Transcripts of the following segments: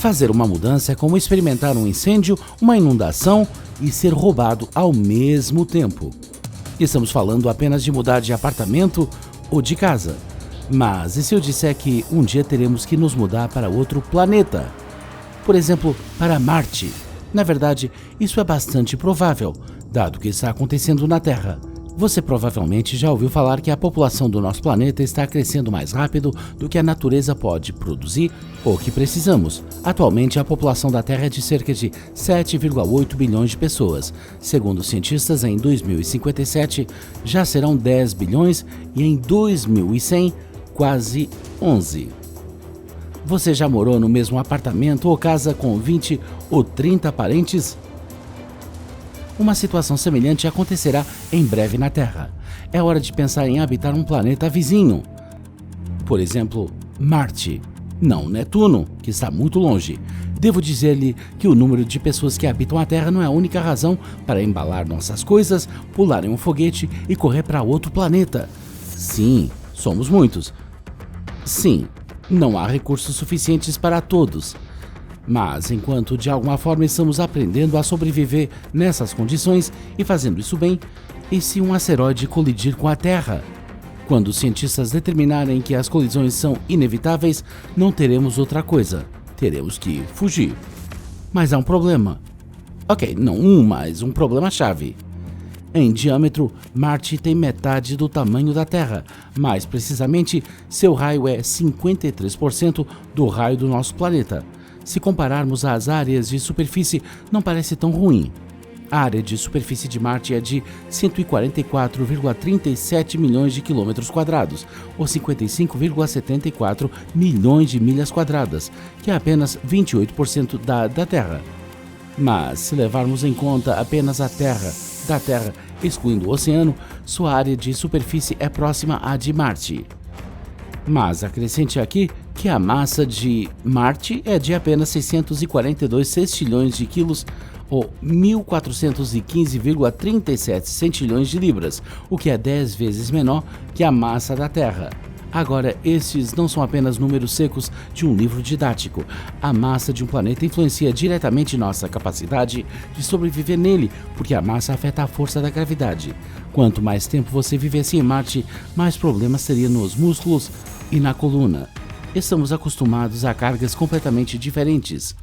Fazer uma mudança é como experimentar um incêndio, uma inundação e ser roubado ao mesmo tempo. Estamos falando apenas de mudar de apartamento ou de casa. Mas e se eu disser que um dia teremos que nos mudar para outro planeta? Por exemplo, para Marte. Na verdade, isso é bastante provável, dado que está acontecendo na Terra. Você provavelmente já ouviu falar que a população do nosso planeta está crescendo mais rápido do que a natureza pode produzir ou que precisamos. Atualmente, a população da Terra é de cerca de 7,8 bilhões de pessoas. Segundo os cientistas, em 2057 já serão 10 bilhões e em 2100 quase 11. Você já morou no mesmo apartamento ou casa com 20 ou 30 parentes? Uma situação semelhante acontecerá em breve na Terra. É hora de pensar em habitar um planeta vizinho. Por exemplo, Marte. Não Netuno, que está muito longe. Devo dizer-lhe que o número de pessoas que habitam a Terra não é a única razão para embalar nossas coisas, pular em um foguete e correr para outro planeta. Sim, somos muitos. Sim, não há recursos suficientes para todos. Mas, enquanto de alguma forma estamos aprendendo a sobreviver nessas condições e fazendo isso bem, e se um asteroide colidir com a Terra? Quando os cientistas determinarem que as colisões são inevitáveis, não teremos outra coisa. Teremos que fugir. Mas há um problema. Ok, não mas um problema-chave. Em diâmetro, Marte tem metade do tamanho da Terra. Mais precisamente, seu raio é 53% do raio do nosso planeta. Se compararmos as áreas de superfície, não parece tão ruim. A área de superfície de Marte é de 144,37 milhões de quilômetros quadrados, ou 55,74 milhões de milhas quadradas, que é apenas 28% da Terra. Mas, se levarmos em conta apenas a Terra, da Terra, excluindo o oceano, sua área de superfície é próxima à de Marte. Mas acrescente aqui que a massa de Marte é de apenas 642 sextilhões de quilos, ou 1.415,37 centilhões de libras, o que é 10 vezes menor que a massa da Terra. Agora, estes não são apenas números secos de um livro didático. A massa de um planeta influencia diretamente nossa capacidade de sobreviver nele, porque a massa afeta a força da gravidade. Quanto mais tempo você vivesse em Marte, mais problemas teria nos músculos e na coluna. Estamos acostumados a cargas completamente diferentes.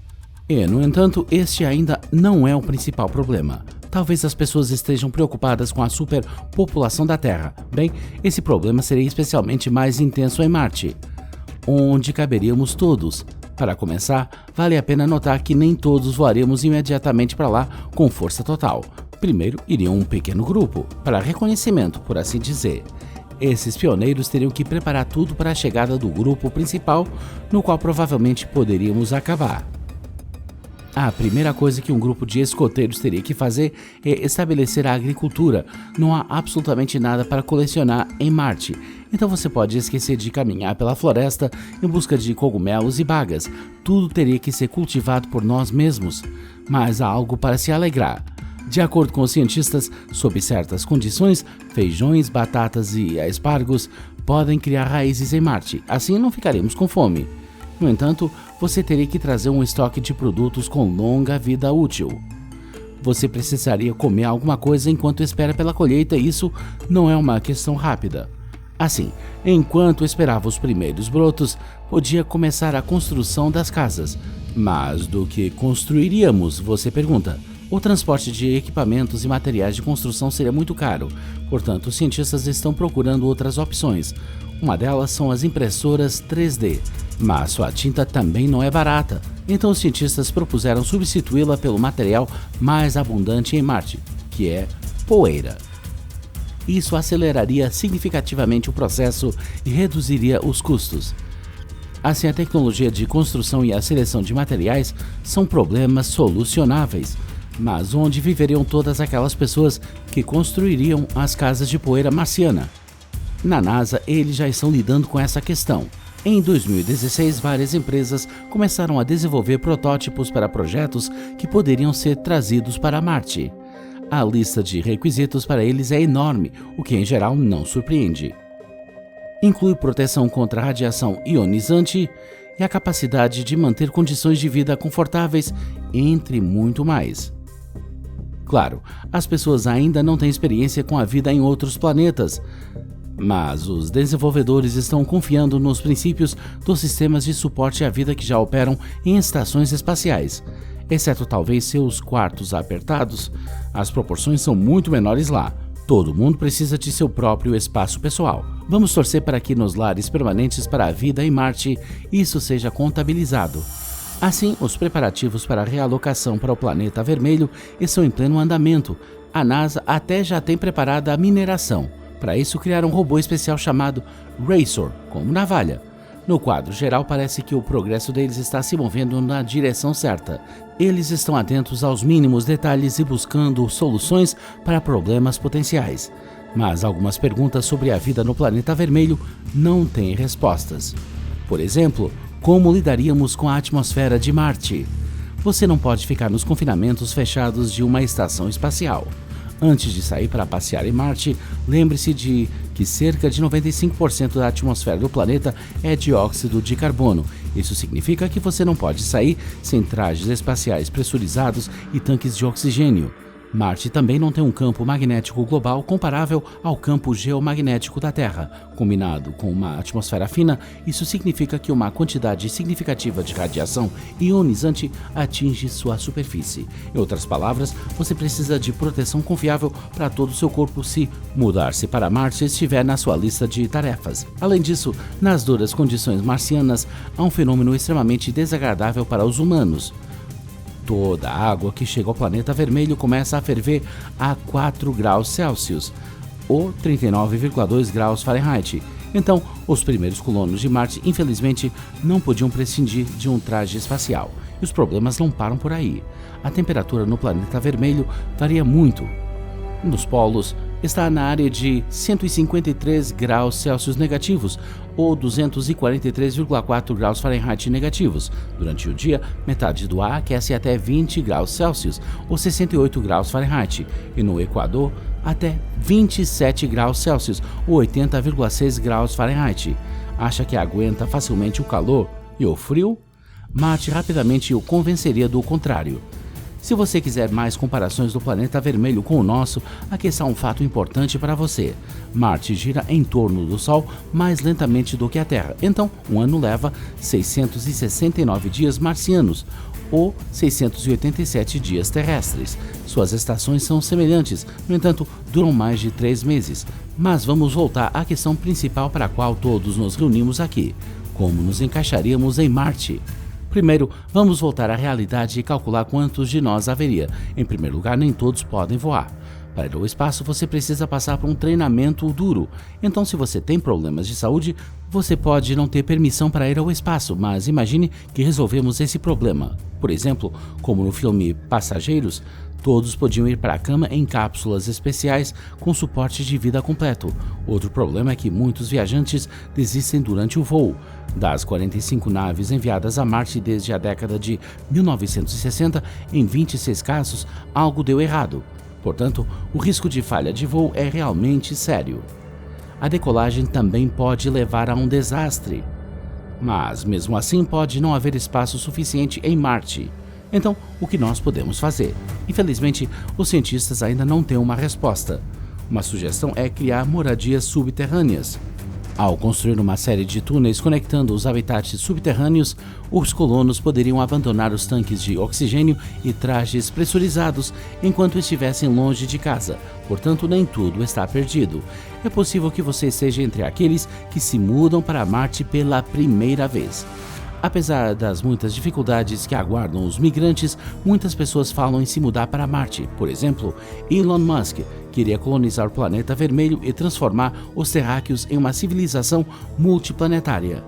E, no entanto, este ainda não é o principal problema. Talvez as pessoas estejam preocupadas com a superpopulação da Terra. Bem, esse problema seria especialmente mais intenso em Marte, onde caberíamos todos. Para começar, vale a pena notar que nem todos voaríamos imediatamente para lá com força total. Primeiro, iria um pequeno grupo, para reconhecimento, por assim dizer. Esses pioneiros teriam que preparar tudo para a chegada do grupo principal, no qual provavelmente poderíamos acabar. A primeira coisa que um grupo de escoteiros teria que fazer é estabelecer a agricultura. Não há absolutamente nada para colecionar em Marte, então você pode esquecer de caminhar pela floresta em busca de cogumelos e bagas. Tudo teria que ser cultivado por nós mesmos, mas há algo para se alegrar. De acordo com os cientistas, sob certas condições, feijões, batatas e aspargos podem criar raízes em Marte, assim não ficaremos com fome. No entanto, você teria que trazer um estoque de produtos com longa vida útil. Você precisaria comer alguma coisa enquanto espera pela colheita e isso não é uma questão rápida. Assim, enquanto esperava os primeiros brotos, podia começar a construção das casas. Mas do que construiríamos, você pergunta? O transporte de equipamentos e materiais de construção seria muito caro, portanto, os cientistas estão procurando outras opções. Uma delas são as impressoras 3D, mas sua tinta também não é barata, então os cientistas propuseram substituí-la pelo material mais abundante em Marte, que é poeira. Isso aceleraria significativamente o processo e reduziria os custos. Assim, a tecnologia de construção e a seleção de materiais são problemas solucionáveis. Mas onde viveriam todas aquelas pessoas que construiriam as casas de poeira marciana? Na NASA, eles já estão lidando com essa questão. Em 2016, várias empresas começaram a desenvolver protótipos para projetos que poderiam ser trazidos para Marte. A lista de requisitos para eles é enorme, o que em geral não surpreende. Inclui proteção contra radiação ionizante e a capacidade de manter condições de vida confortáveis, entre muito mais. Claro, as pessoas ainda não têm experiência com a vida em outros planetas, mas os desenvolvedores estão confiando nos princípios dos sistemas de suporte à vida que já operam em estações espaciais. Exceto talvez seus quartos apertados, as proporções são muito menores lá. Todo mundo precisa de seu próprio espaço pessoal. Vamos torcer para que nos lares permanentes para a vida em Marte isso seja contabilizado. Assim, os preparativos para a realocação para o planeta vermelho estão em pleno andamento. A NASA até já tem preparada a mineração. Para isso, criaram um robô especial chamado Razor, como navalha. No quadro geral, parece que o progresso deles está se movendo na direção certa. Eles estão atentos aos mínimos detalhes e buscando soluções para problemas potenciais. Mas algumas perguntas sobre a vida no planeta vermelho não têm respostas. Por exemplo, como lidaríamos com a atmosfera de Marte? Você não pode ficar nos confinamentos fechados de uma estação espacial. Antes de sair para passear em Marte, lembre-se de que cerca de 95% da atmosfera do planeta é dióxido de carbono. Isso significa que você não pode sair sem trajes espaciais pressurizados e tanques de oxigênio. Marte também não tem um campo magnético global comparável ao campo geomagnético da Terra. Combinado com uma atmosfera fina, isso significa que uma quantidade significativa de radiação ionizante atinge sua superfície. Em outras palavras, você precisa de proteção confiável para todo o seu corpo se mudar-se para Marte estiver na sua lista de tarefas. Além disso, nas duras condições marcianas, há um fenômeno extremamente desagradável para os humanos. Toda a água que chega ao planeta vermelho começa a ferver a 4 graus Celsius, ou 39,2 graus Fahrenheit. Então, os primeiros colonos de Marte, infelizmente, não podiam prescindir de um traje espacial. E os problemas não param por aí. A temperatura no planeta vermelho varia muito. Nos polos, está na área de 153 graus Celsius negativos, ou 243,4 graus Fahrenheit negativos. Durante o dia, metade do ar aquece até 20 graus Celsius, ou 68 graus Fahrenheit, e no Equador, até 27 graus Celsius, ou 80,6 graus Fahrenheit. Acha que aguenta facilmente o calor e o frio? Marte rapidamente o convenceria do contrário. Se você quiser mais comparações do planeta vermelho com o nosso, aqui está um fato importante para você. Marte gira em torno do Sol mais lentamente do que a Terra, então um ano leva 669 dias marcianos, ou 687 dias terrestres. Suas estações são semelhantes, no entanto, duram mais de 3 meses. Mas vamos voltar à questão principal para a qual todos nos reunimos aqui: como nos encaixaríamos em Marte? Primeiro, vamos voltar à realidade e calcular quantos de nós haveria. Em primeiro lugar, nem todos podem voar. Para ir ao espaço, você precisa passar por um treinamento duro. Então, se você tem problemas de saúde, você pode não ter permissão para ir ao espaço, mas imagine que resolvemos esse problema. Por exemplo, como no filme Passageiros, todos podiam ir para a cama em cápsulas especiais com suporte de vida completo. Outro problema é que muitos viajantes desistem durante o voo. Das 45 naves enviadas a Marte desde a década de 1960, em 26 casos, algo deu errado. Portanto, o risco de falha de voo é realmente sério. A decolagem também pode levar a um desastre. Mas, mesmo assim, pode não haver espaço suficiente em Marte. Então, o que nós podemos fazer? Infelizmente, os cientistas ainda não têm uma resposta. Uma sugestão é criar moradias subterrâneas. Ao construir uma série de túneis conectando os habitats subterrâneos, os colonos poderiam abandonar os tanques de oxigênio e trajes pressurizados enquanto estivessem longe de casa. Portanto, nem tudo está perdido. É possível que você esteja entre aqueles que se mudam para Marte pela primeira vez. Apesar das muitas dificuldades que aguardam os migrantes, muitas pessoas falam em se mudar para Marte. Por exemplo, Elon Musk queria colonizar o planeta vermelho e transformar os terráqueos em uma civilização multiplanetária.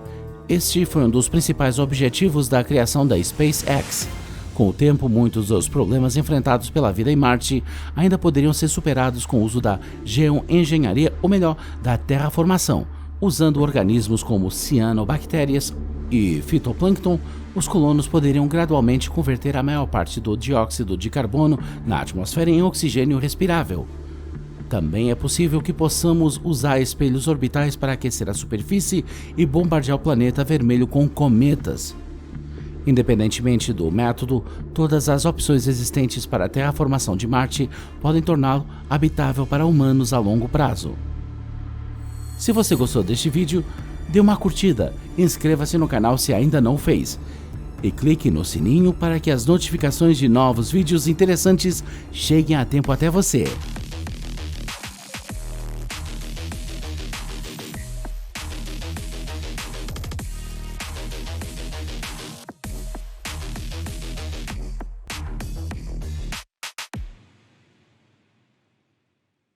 Este foi um dos principais objetivos da criação da SpaceX. Com o tempo, muitos dos problemas enfrentados pela vida em Marte ainda poderiam ser superados com o uso da geoengenharia, ou melhor, da terraformação. Usando organismos como cianobactérias e fitoplâncton, os colonos poderiam gradualmente converter a maior parte do dióxido de carbono na atmosfera em oxigênio respirável. Também é possível que possamos usar espelhos orbitais para aquecer a superfície e bombardear o planeta vermelho com cometas. Independentemente do método, todas as opções existentes para a terraformação de Marte podem torná-lo habitável para humanos a longo prazo. Se você gostou deste vídeo, dê uma curtida, inscreva-se no canal se ainda não o fez e clique no sininho para que as notificações de novos vídeos interessantes cheguem a tempo até você.